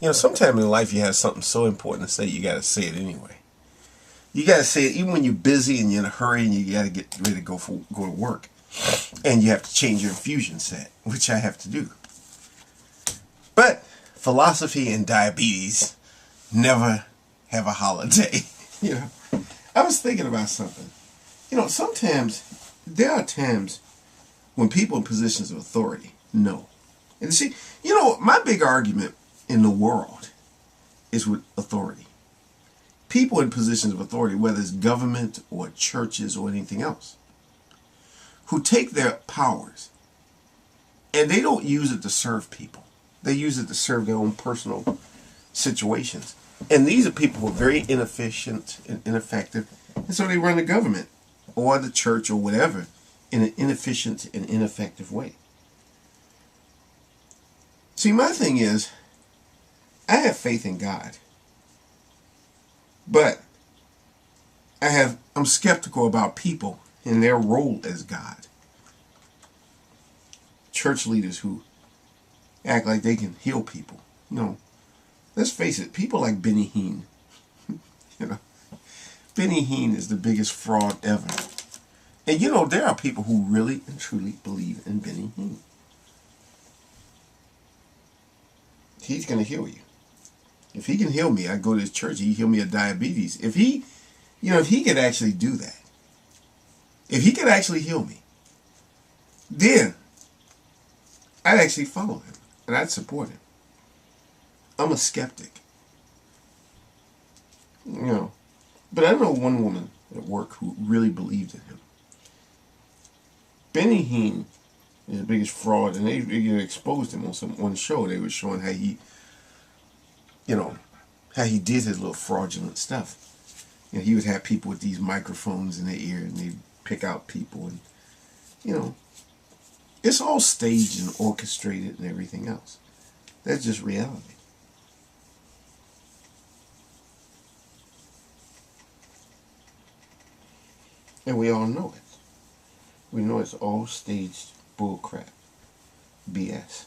You know, sometime in life you have something so important to say, you got to say it anyway. You got to say it even when you're busy and you're in a hurry and you got to get ready to go to work. And you have to change your infusion set, which I have to do. But philosophy and diabetes never have a holiday. You know, I was thinking about something. You know, sometimes there are times when people in positions of authority know. And see, you know, my big argument in the world is with authority. People in positions of authority, whether it's government or churches or anything else, who take their powers and they don't use it to serve people. They use it to serve their own personal situations. And these are people who are very inefficient and ineffective. And so they run the government or the church or whatever in an inefficient and ineffective way. See, my thing is, I have faith in God. But I'm skeptical about people and their role as God. Church leaders who act like they can heal people. You know, let's face it, people like Benny Hinn. You know, Benny Hinn is the biggest fraud ever. And you know, there are people who really and truly believe in Benny Hinn. He's going to heal you. If he can heal me, I go to his church, he heal me of diabetes. If he could actually do that, if he could actually heal me, then I'd actually follow him and I'd support him. I'm a skeptic. You know, but I know one woman at work who really believed in him. Benny Hinn is the biggest fraud, and they exposed him on one show. They were showing how he, you know, how he did his little fraudulent stuff. You know, he would have people with these microphones in their ear, and they'd pick out people, and you know, it's all staged and orchestrated and everything else. That's just reality. And we all know it. We know it's all staged bullcrap. BS.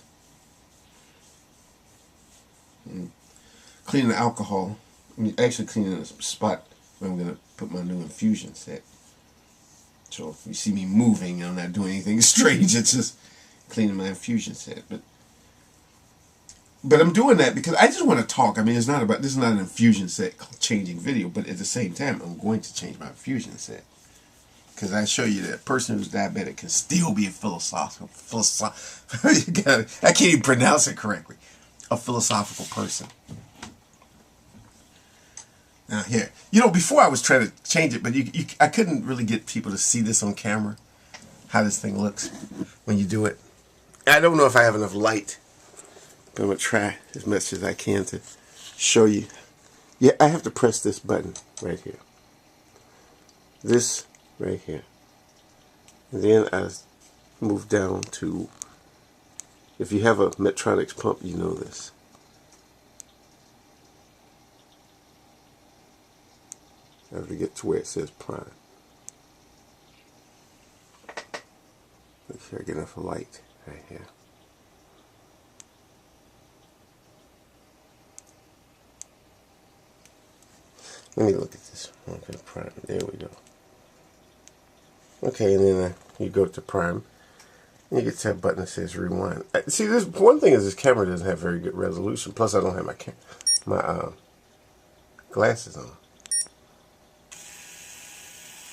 Cleaning the alcohol. Actually cleaning the spot where I'm going to put my new infusion set. So if you see me moving, I'm not doing anything strange. It's just cleaning my infusion set. But I'm doing that because I just want to talk. I mean, this is not an infusion set changing video, but at the same time, I'm going to change my infusion set. Because I show you that a person who's diabetic can still be a philosophical I can't even pronounce it correctly. A philosophical person. Now here, you know, before I was trying to change it, but I couldn't really get people to see this on camera, how this thing looks when you do it. I don't know if I have enough light, but I'm going to try as much as I can to show you. Yeah, I have to press this button right here. This right here. And then I move down to, if you have a Medtronic's pump, you know this. I have to get to where it says prime. Make sure I get enough light right here. Let me look at this. Okay, prime. There we go. Okay, and then you go to prime, and you get to that button that says rewind. See, this one thing is this camera doesn't have very good resolution. Plus, I don't have my glasses on.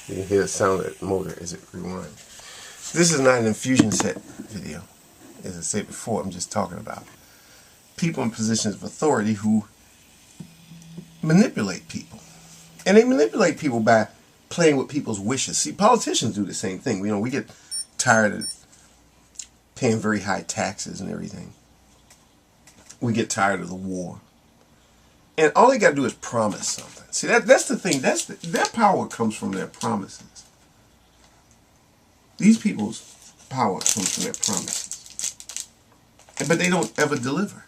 You can hear the sound of the motor as it rewinds. This is not an infusion set video. As I said before, I'm just talking about people in positions of authority who manipulate people. And they manipulate people by playing with people's wishes. See, politicians do the same thing. You know, we get tired of paying very high taxes and everything. We get tired of the war. And all they got to do is promise something. See, that's the thing. Their power comes from their promises. These people's power comes from their promises. But they don't ever deliver.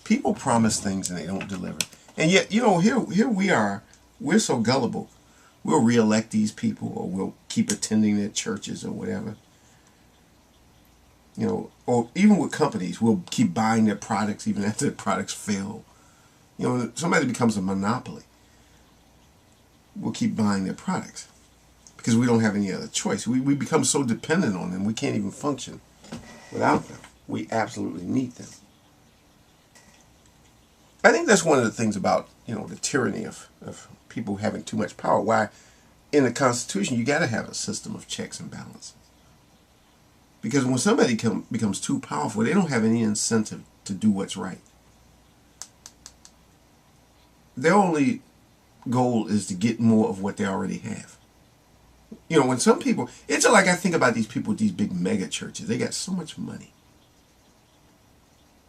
People promise things and they don't deliver. And yet, you know, here we are. We're so gullible. We'll re-elect these people, or we'll keep attending their churches or whatever. You know, or even with companies, we'll keep buying their products even after their products fail You know, when somebody becomes a monopoly, we'll keep buying their products because we don't have any other choice. We become so dependent on them, we can't even function without them. We absolutely need them. I think that's one of the things about, you know, the tyranny of people having too much power. Why in the Constitution you got to have a system of checks and balances. Because when somebody becomes too powerful, they don't have any incentive to do what's right. Their only goal is to get more of what they already have. You know, when some people, it's like I think about these people with these big mega churches. They got so much money.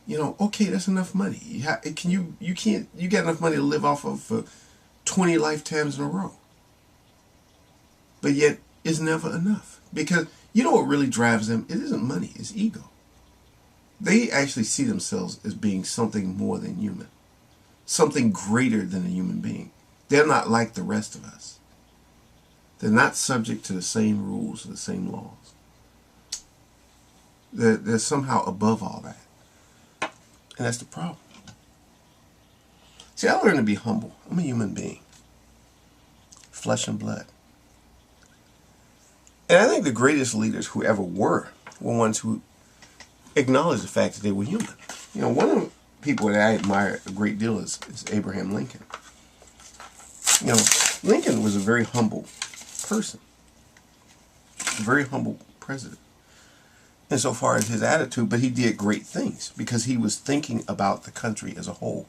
You know, okay, that's enough money. You got enough money to live off of for 20 lifetimes in a row. But yet, it's never enough. Because you know what really drives them? It isn't money, it's ego. They actually see themselves as being something more than human. Something greater than a human being. They're not like the rest of us. They're not subject to the same rules or the same laws. They're somehow above all that. And that's the problem. See, I learned to be humble. I'm a human being. Flesh and blood. And I think the greatest leaders who ever were ones who acknowledged the fact that they were human. You know, one of the people that I admire a great deal is Abraham Lincoln. You know, Lincoln was a very humble person. A very humble president. Insofar as his attitude, but he did great things because he was thinking about the country as a whole,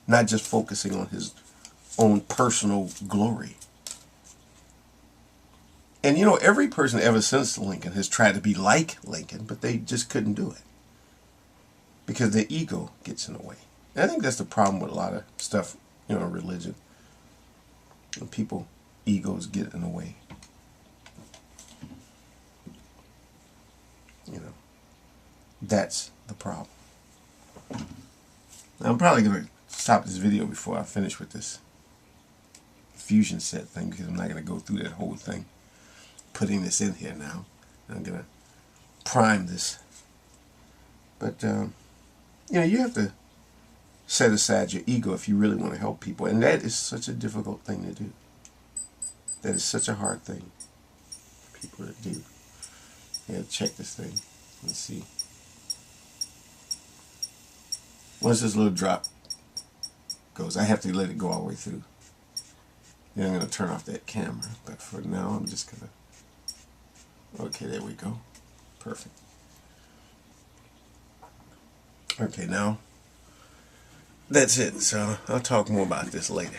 not just focusing on his own personal glory. And you know, every person ever since Lincoln has tried to be like Lincoln, but they just couldn't do it because their ego gets in the way. And I think that's the problem with a lot of stuff, you know, religion. When people, egos get in the way. You know, that's the problem. Now, I'm probably going to stop this video before I finish with this fusion set thing because I'm not going to go through that whole thing. Putting this in here now. I'm going to prime this. But, you know, you have to set aside your ego if you really want to help people. And that is such a difficult thing to do. That is such a hard thing for people to do. Yeah, check this thing. Let's see. Once this little drop goes, I have to let it go all the way through. Then I'm going to turn off that camera. But for now, I'm just going to... Okay, there we go. Perfect. Okay, now, that's it. So I'll talk more about this later.